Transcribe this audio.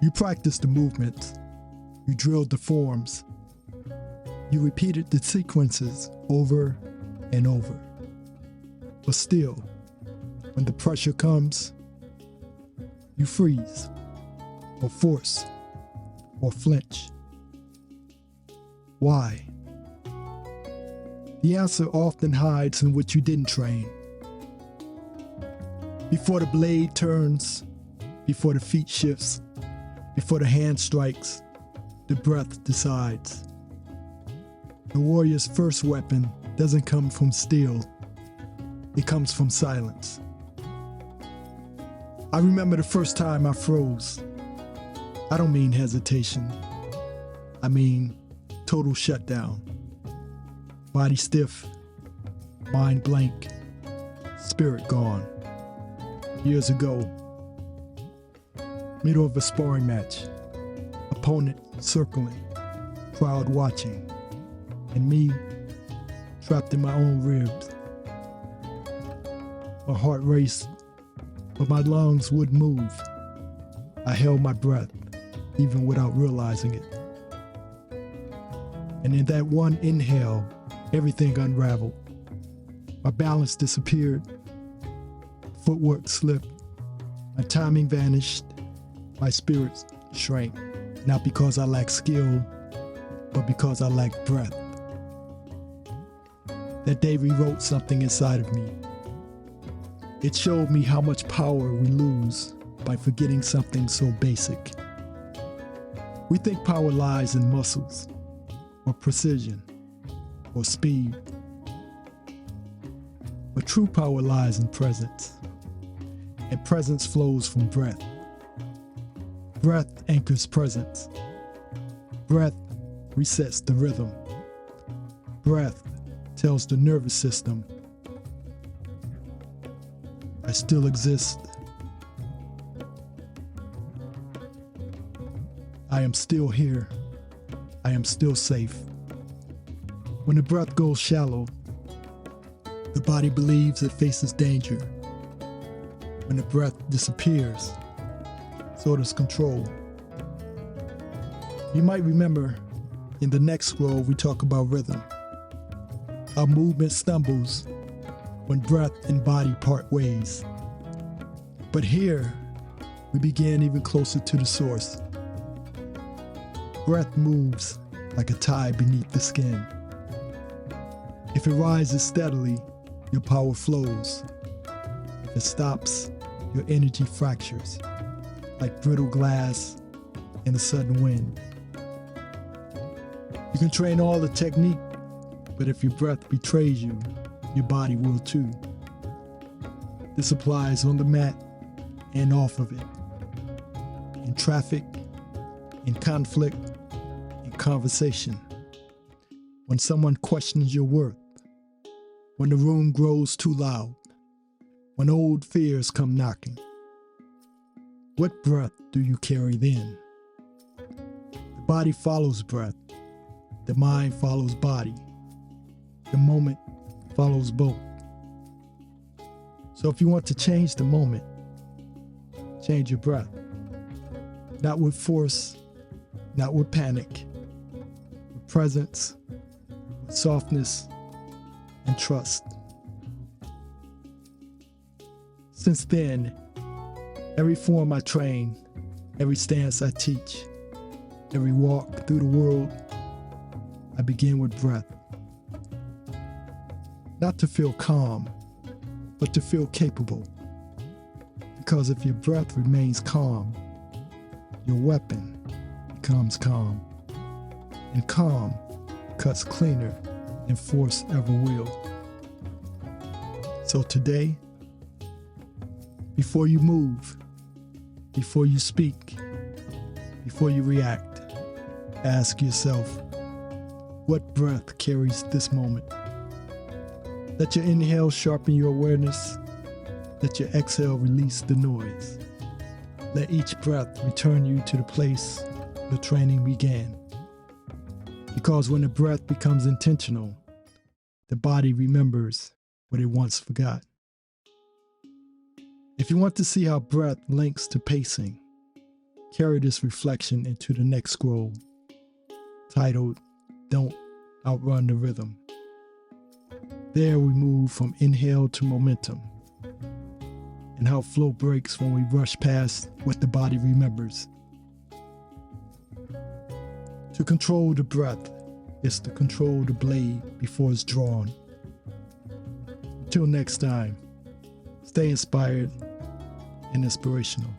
You practiced the movements. You drilled the forms. You repeated the sequences over and over. But still, when the pressure comes, you freeze, or force, or flinch. Why? The answer often hides in what you didn't train. Before the blade turns, before the feet shifts, before the hand strikes, the breath decides. The warrior's first weapon doesn't come from steel, it comes from silence. I remember the first time I froze. I don't mean hesitation. I mean total shutdown. Body stiff, mind blank, spirit gone. Years ago, middle of a sparring match, opponent circling, crowd watching, and me trapped in my own ribs. My heart raced, but my lungs wouldn't move. I held my breath, even without realizing it. And in that one inhale, everything unraveled. My balance disappeared, footwork slipped, my timing vanished, my spirit shrank, not because I lacked skill, but because I lacked breath. That day rewrote something inside of me. It showed me how much power we lose by forgetting something so basic. We think power lies in muscles, or precision, or speed. But true power lies in presence, and presence flows from breath. Breath anchors presence. Breath resets the rhythm. Breath tells the nervous system, I still exist. I am still here. I am still safe. When the breath goes shallow, the body believes it faces danger. When the breath disappears, so does control. You might remember in the next scroll we talk about rhythm. How movement stumbles when breath and body part ways. But here, we begin even closer to the source. Breath moves like a tide beneath the skin. If it rises steadily, your power flows. If it stops, your energy fractures, like brittle glass in a sudden wind. You can train all the technique, but if your breath betrays you, your body will too. This applies on the mat and off of it. In traffic, in conflict, in conversation. When someone questions your worth, when the room grows too loud, when old fears come knocking. What breath do you carry then? The body follows breath. The mind follows body. The moment follows both. So if you want to change the moment, change your breath. Not with force, not with panic, with presence, with softness, and trust. Since then, every form I train, every stance I teach, every walk through the world, I begin with breath. Not to feel calm, but to feel capable. Because if your breath remains calm, your weapon becomes calm. And calm cuts cleaner than force ever will. So today, before you move, before you speak, before you react, ask yourself, what breath carries this moment? Let your inhale sharpen your awareness. Let your exhale release the noise. Let each breath return you to the place the training began. Because when the breath becomes intentional, the body remembers what it once forgot. If you want to see how breath links to pacing, carry this reflection into the next scroll, titled Don't Outrun the Rhythm. There we move from inhale to momentum, and how flow breaks when we rush past what the body remembers. To control the breath is to control the blade before it's drawn. Till next time, stay inspired and inspirational.